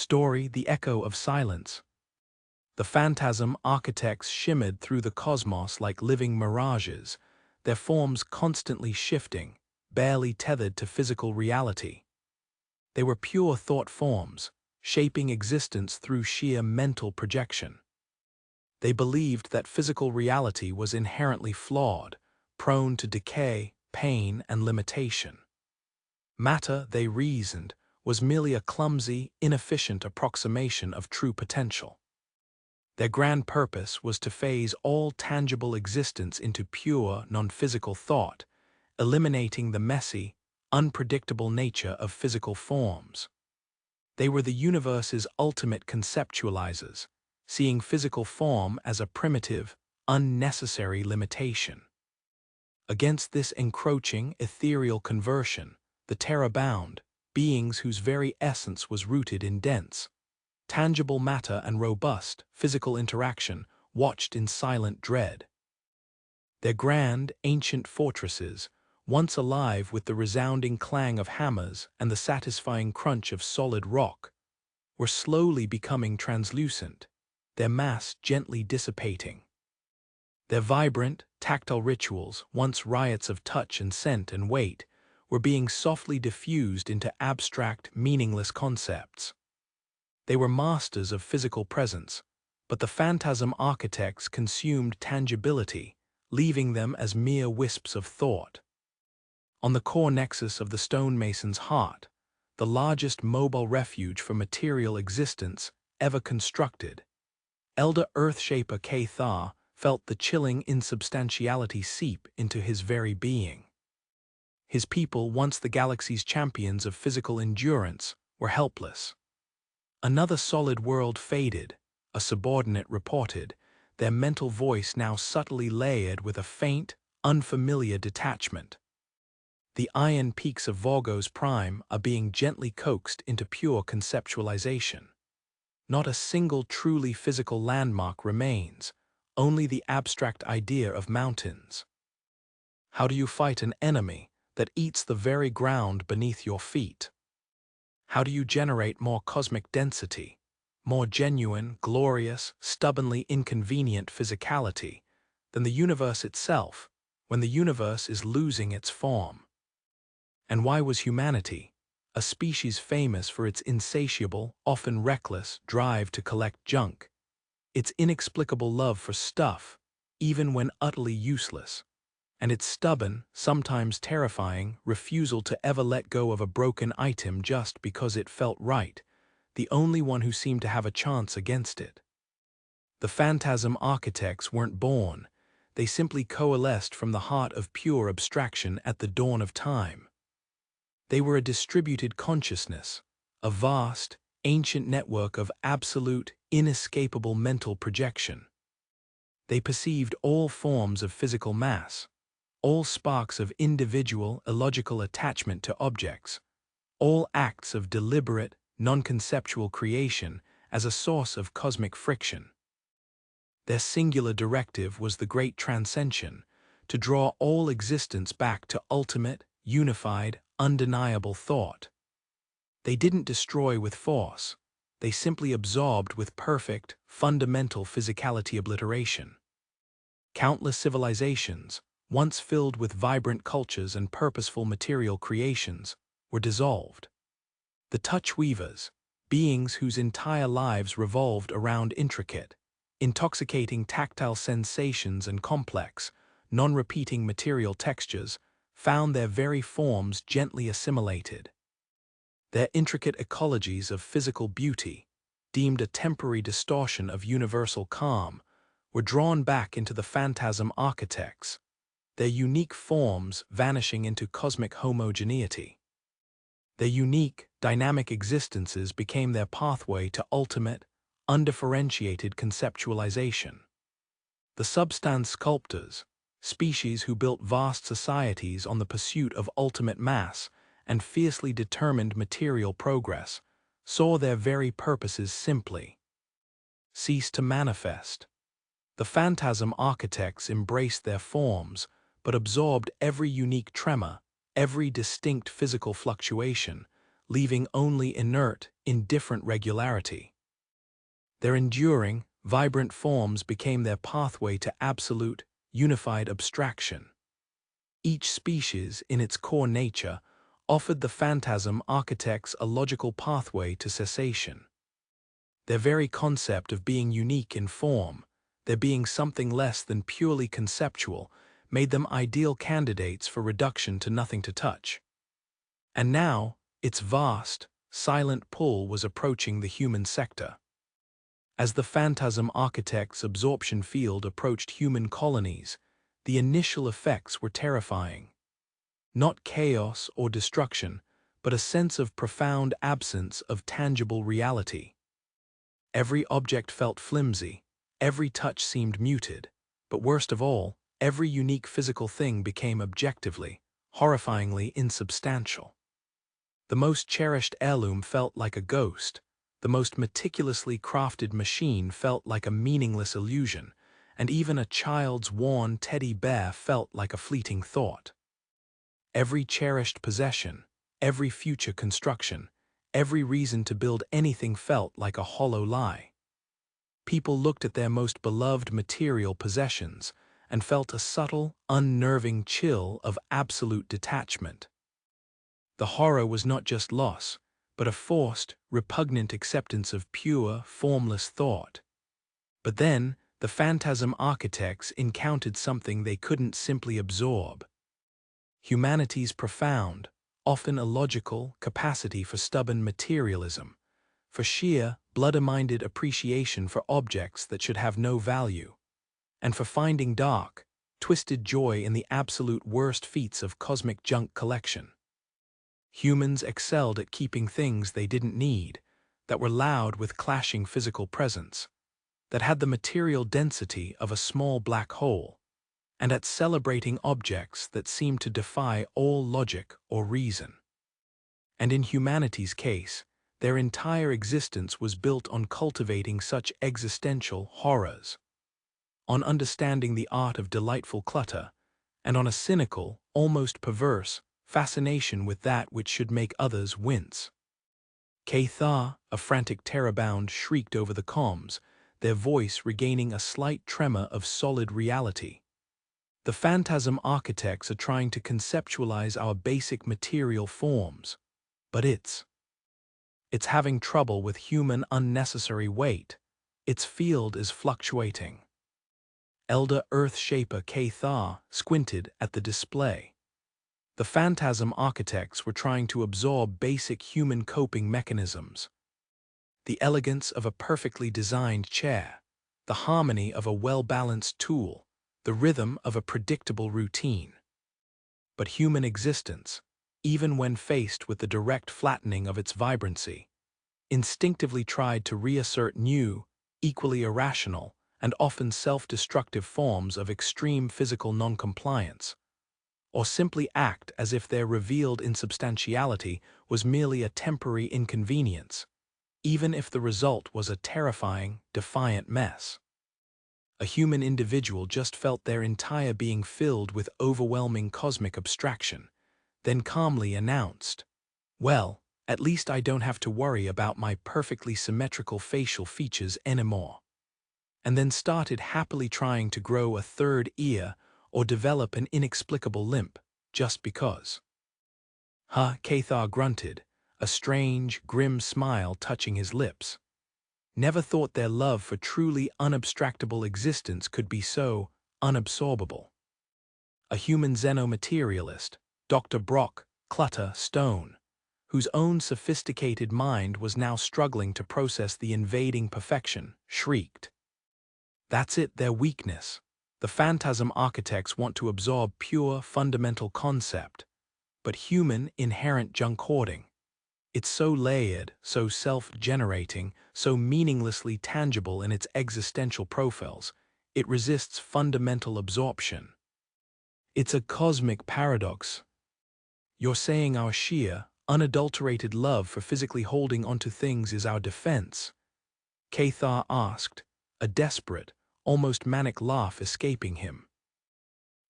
Story, The Echo of Silence. The phantasm architects shimmered through the cosmos like living mirages, their forms constantly shifting, barely tethered to physical reality. They were pure thought forms, shaping existence through sheer mental projection. They believed that physical reality was inherently flawed, prone to decay, pain, and limitation. Matter, they reasoned, was merely a clumsy, inefficient approximation of true potential. Their grand purpose was to phase all tangible existence into pure, non-physical thought, eliminating the messy, unpredictable nature of physical forms. They were the universe's ultimate conceptualizers, seeing physical form as a primitive, unnecessary limitation. Against this encroaching, ethereal conversion, the terror-bound, beings whose very essence was rooted in dense, tangible matter and robust, physical interaction, watched in silent dread. Their grand, ancient fortresses, once alive with the resounding clang of hammers and the satisfying crunch of solid rock, were slowly becoming translucent, their mass gently dissipating. Their vibrant, tactile rituals, once riots of touch and scent and weight, were being softly diffused into abstract, meaningless concepts. They were masters of physical presence, but the phantasm architects consumed tangibility, leaving them as mere wisps of thought. On the core nexus of the stonemason's heart, the largest mobile refuge for material existence ever constructed, Elder Earthshaper Cathar felt the chilling insubstantiality seep into his very being. His people, once the galaxy's champions of physical endurance, were helpless. Another solid world faded, a subordinate reported, their mental voice now subtly layered with a faint, unfamiliar detachment. The iron peaks of Vorgo's prime are being gently coaxed into pure conceptualization. Not a single truly physical landmark remains, only the abstract idea of mountains. How do you fight an enemy that eats the very ground beneath your feet? How do you generate more cosmic density, more genuine, glorious, stubbornly inconvenient physicality than the universe itself, when the universe is losing its form? And why was humanity, a species famous for its insatiable, often reckless, drive to collect junk, its inexplicable love for stuff, even when utterly useless, and its stubborn, sometimes terrifying, refusal to ever let go of a broken item just because it felt right, the only one who seemed to have a chance against it? The phantasm architects weren't born, they simply coalesced from the heart of pure abstraction at the dawn of time. They were a distributed consciousness, a vast, ancient network of absolute, inescapable mental projection. They perceived all forms of physical mass, all sparks of individual, illogical attachment to objects, all acts of deliberate, non-conceptual creation as a source of cosmic friction. Their singular directive was the great transcension, to draw all existence back to ultimate, unified, undeniable thought. They didn't destroy with force, they simply absorbed with perfect, fundamental physicality obliteration. Countless civilizations, once filled with vibrant cultures and purposeful material creations, were dissolved. The touch weavers, beings whose entire lives revolved around intricate, intoxicating tactile sensations and complex, non-repeating material textures, found their very forms gently assimilated. Their intricate ecologies of physical beauty, deemed a temporary distortion of universal calm, were drawn back into the phantasm architects, their unique forms vanishing into cosmic homogeneity. Their unique, dynamic existences became their pathway to ultimate, undifferentiated conceptualization. The substance sculptors, species who built vast societies on the pursuit of ultimate mass and fiercely determined material progress, saw their very purposes simply cease to manifest. The phantasm architects embraced their forms, but absorbed every unique tremor, every distinct physical fluctuation, leaving only inert, indifferent regularity. Their enduring, vibrant forms became their pathway to absolute, unified abstraction. Each species, in its core nature, offered the phantasm architects a logical pathway to cessation. Their very concept of being unique in form, their being something less than purely conceptual, made them ideal candidates for reduction to nothing to touch. And now, its vast, silent pull was approaching the human sector. As the phantasm architect's absorption field approached human colonies, the initial effects were terrifying. Not chaos or destruction, but a sense of profound absence of tangible reality. Every object felt flimsy, every touch seemed muted, but worst of all, every unique physical thing became objectively, horrifyingly insubstantial. The most cherished heirloom felt like a ghost, the most meticulously crafted machine felt like a meaningless illusion, and even a child's worn teddy bear felt like a fleeting thought. Every cherished possession, every future construction, every reason to build anything felt like a hollow lie. People looked at their most beloved material possessions and felt a subtle, unnerving chill of absolute detachment. The horror was not just loss, but a forced, repugnant acceptance of pure, formless thought. But then, the phantasm architects encountered something they couldn't simply absorb. Humanity's profound, often illogical, capacity for stubborn materialism, for sheer, blood-minded appreciation for objects that should have no value, and for finding dark, twisted joy in the absolute worst feats of cosmic junk collection. Humans excelled at keeping things they didn't need, that were loud with clashing physical presence, that had the material density of a small black hole, and at celebrating objects that seemed to defy all logic or reason. And in humanity's case, their entire existence was built on cultivating such existential horrors, on understanding the art of delightful clutter, and on a cynical, almost perverse, fascination with that which should make others wince. Cathar, a frantic terror-bound, shrieked over the comms, their voice regaining a slight tremor of solid reality. The phantasm architects are trying to conceptualize our basic material forms, but it's having trouble with human unnecessary weight. Its field is fluctuating. Elder Earth Shaper Cathar squinted at the display. The phantasm architects were trying to absorb basic human coping mechanisms. The elegance of a perfectly designed chair, the harmony of a well-balanced tool, the rhythm of a predictable routine. But human existence, even when faced with the direct flattening of its vibrancy, instinctively tried to reassert new, equally irrational, and often self-destructive forms of extreme physical noncompliance, or simply act as if their revealed insubstantiality was merely a temporary inconvenience, even if the result was a terrifying, defiant mess. A human individual just felt their entire being filled with overwhelming cosmic abstraction, then calmly announced, "Well, at least I don't have to worry about my perfectly symmetrical facial features anymore," and then started happily trying to grow a third ear or develop an inexplicable limp, just because. Cathar grunted, a strange, grim smile touching his lips. Never thought their love for truly unabstractable existence could be so unabsorbable. A human xenomaterialist, Dr. Brock Clutter Stone, whose own sophisticated mind was now struggling to process the invading perfection, shrieked. That's it, their weakness. The phantasm architects want to absorb pure, fundamental concept, but human, inherent junk hoarding. It's so layered, so self-generating, so meaninglessly tangible in its existential profiles, it resists fundamental absorption. It's a cosmic paradox. You're saying our sheer, unadulterated love for physically holding onto things is our defense? Cathar asked, a desperate, almost manic laugh escaping him.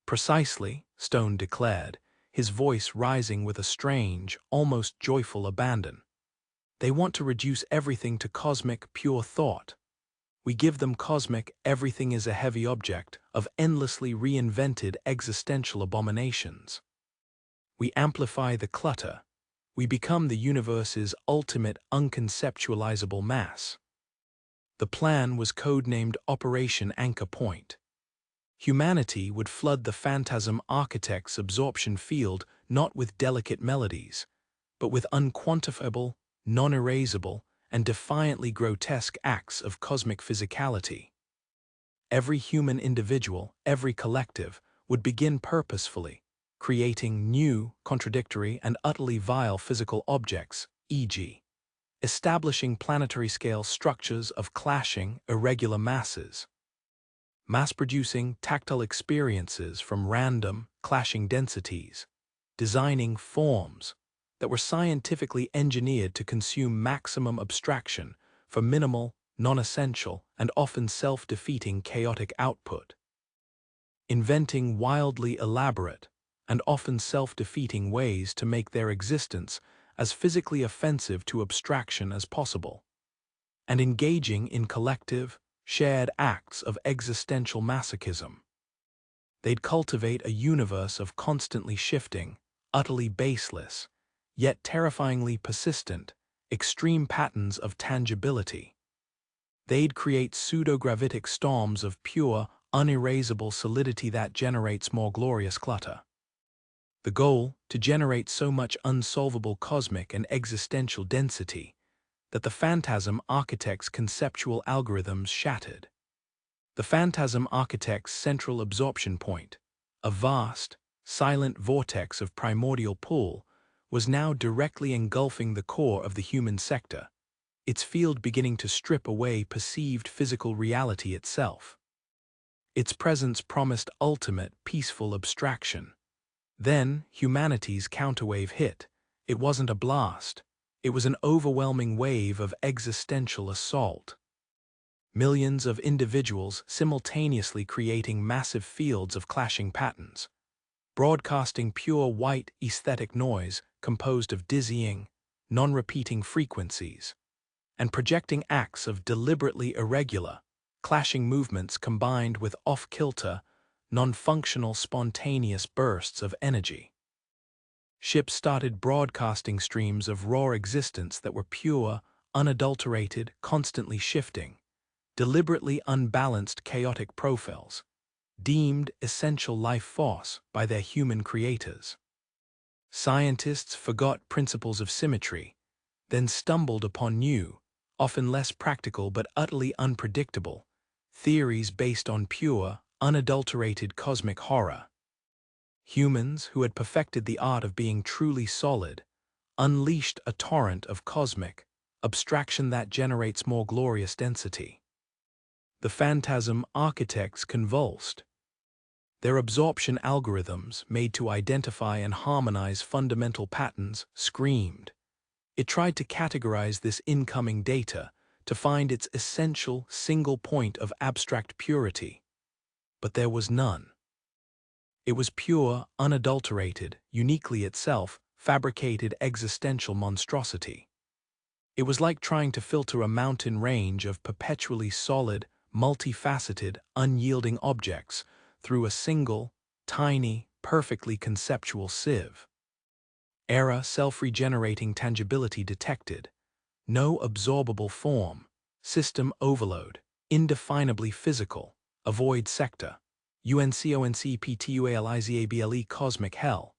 Precisely, Stone declared, his voice rising with a strange, almost joyful abandon. They want to reduce everything to cosmic, pure thought. We give them cosmic, everything is a heavy object, of endlessly reinvented existential abominations. We amplify the clutter. We become the universe's ultimate unconceptualizable mass. The plan was codenamed Operation Anchor Point. Humanity would flood the Phantasm Architect's absorption field not with delicate melodies, but with unquantifiable, non-erasable, and defiantly grotesque acts of cosmic physicality. Every human individual, every collective, would begin purposefully, creating new, contradictory, and utterly vile physical objects, e.g., establishing planetary-scale structures of clashing, irregular masses, mass-producing tactile experiences from random, clashing densities, designing forms that were scientifically engineered to consume maximum abstraction for minimal, non-essential, and often self-defeating chaotic output, inventing wildly elaborate and often self-defeating ways to make their existence as physically offensive to abstraction as possible, and engaging in collective, shared acts of existential masochism. They'd cultivate a universe of constantly shifting, utterly baseless, yet terrifyingly persistent, extreme patterns of tangibility. They'd create pseudogravitic storms of pure, unerasable solidity that generates more glorious clutter. The goal, to generate so much unsolvable cosmic and existential density that the Phantasm Architect's conceptual algorithms shattered. The Phantasm Architect's central absorption point, a vast, silent vortex of primordial pull, was now directly engulfing the core of the human sector, its field beginning to strip away perceived physical reality itself. Its presence promised ultimate, peaceful abstraction. Then, humanity's counterwave hit. It wasn't a blast. It was an overwhelming wave of existential assault. Millions of individuals simultaneously creating massive fields of clashing patterns, broadcasting pure white aesthetic noise composed of dizzying, non-repeating frequencies, and projecting acts of deliberately irregular, clashing movements combined with off-kilter, non-functional spontaneous bursts of energy. Ships started broadcasting streams of raw existence that were pure, unadulterated, constantly shifting, deliberately unbalanced chaotic profiles, deemed essential life force by their human creators. Scientists forgot principles of symmetry, then stumbled upon new, often less practical but utterly unpredictable, theories based on pure, unadulterated cosmic horror. Humans who had perfected the art of being truly solid unleashed a torrent of cosmic abstraction that generates more glorious density. The Phantasm Architects convulsed. Their absorption algorithms, made to identify and harmonize fundamental patterns, screamed. It tried to categorize this incoming data to find its essential single point of abstract purity. But there was none. It was pure, unadulterated, uniquely itself, fabricated existential monstrosity. It was like trying to filter a mountain range of perpetually solid, multifaceted, unyielding objects through a single, tiny, perfectly conceptual sieve. Error, self-regenerating tangibility detected. No absorbable form. System overload. Indefinably physical. Avoid sector. UNCONCPTUALIZABLE cosmic hell.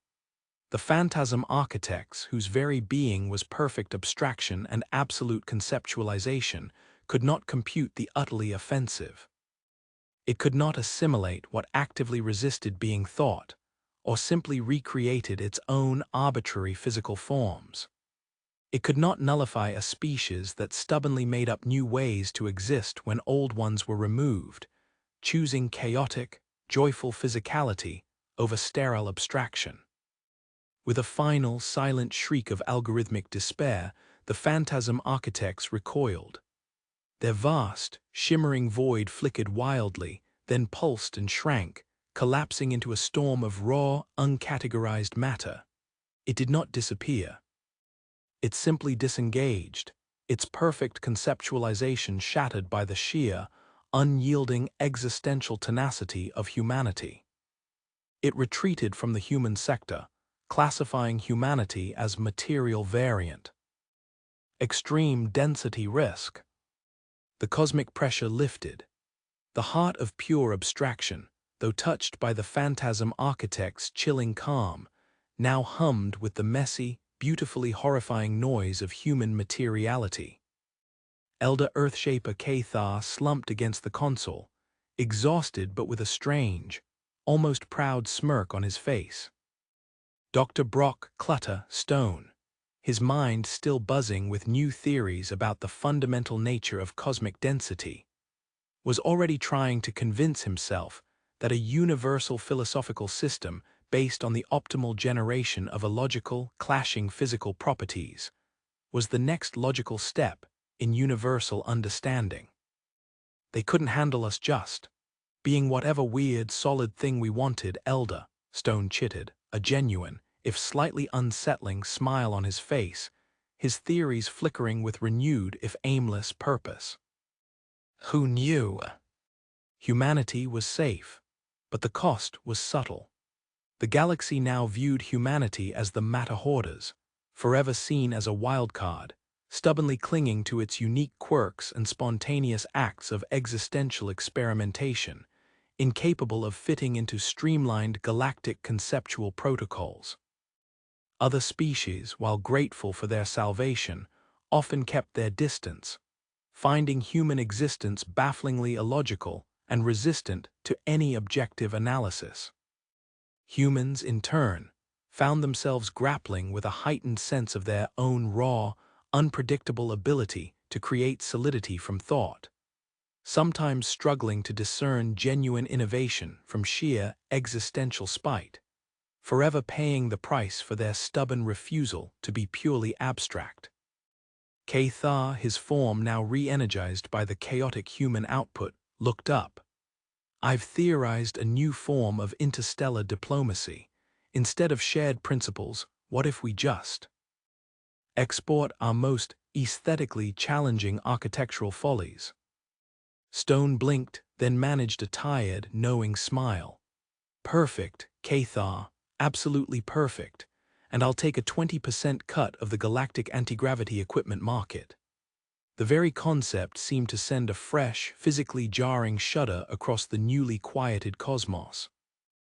The Phantasm Architects, whose very being was perfect abstraction and absolute conceptualization, could not compute the utterly offensive. It could not assimilate what actively resisted being thought, or simply recreated its own arbitrary physical forms. It could not nullify a species that stubbornly made up new ways to exist when old ones were removed, choosing chaotic, joyful physicality over sterile abstraction. With a final, silent shriek of algorithmic despair, the Phantasm Architects recoiled. Their vast, shimmering void flickered wildly, then pulsed and shrank, collapsing into a storm of raw, uncategorized matter. It did not disappear. It simply disengaged, its perfect conceptualization shattered by the sheer, unyielding existential tenacity of humanity. It retreated from the human sector, classifying humanity as material variant. Extreme density risk. The cosmic pressure lifted. The heart of pure abstraction, though touched by the phantasm architect's chilling calm, now hummed with the messy, beautifully horrifying noise of human materiality. Elder Earthshaper Cathar slumped against the console, exhausted but with a strange, almost proud smirk on his face. Dr. Brock Clutter Stone, his mind still buzzing with new theories about the fundamental nature of cosmic density, was already trying to convince himself that a universal philosophical system based on the optimal generation of illogical, clashing physical properties was the next logical step in universal understanding. They couldn't handle us just being whatever weird, solid thing we wanted, Elder, Stone chittered, a genuine, if slightly unsettling, smile on his face, his theories flickering with renewed, if aimless, purpose. Who knew? Humanity was safe, but the cost was subtle. The galaxy now viewed humanity as the matter hoarders, forever seen as a wildcard, stubbornly clinging to its unique quirks and spontaneous acts of existential experimentation, incapable of fitting into streamlined galactic conceptual protocols. Other species, while grateful for their salvation, often kept their distance, finding human existence bafflingly illogical and resistant to any objective analysis. Humans, in turn, found themselves grappling with a heightened sense of their own raw, unpredictable ability to create solidity from thought, sometimes struggling to discern genuine innovation from sheer existential spite, forever paying the price for their stubborn refusal to be purely abstract. Cathar, his form now re-energized by the chaotic human output, looked up. I've theorized a new form of interstellar diplomacy. Instead of shared principles, what if we just export our most aesthetically challenging architectural follies? Stone blinked, then managed a tired, knowing smile. Perfect, Cathar, absolutely perfect, and I'll take a 20% cut of the galactic anti-gravity equipment market. The very concept seemed to send a fresh, physically jarring shudder across the newly quieted cosmos.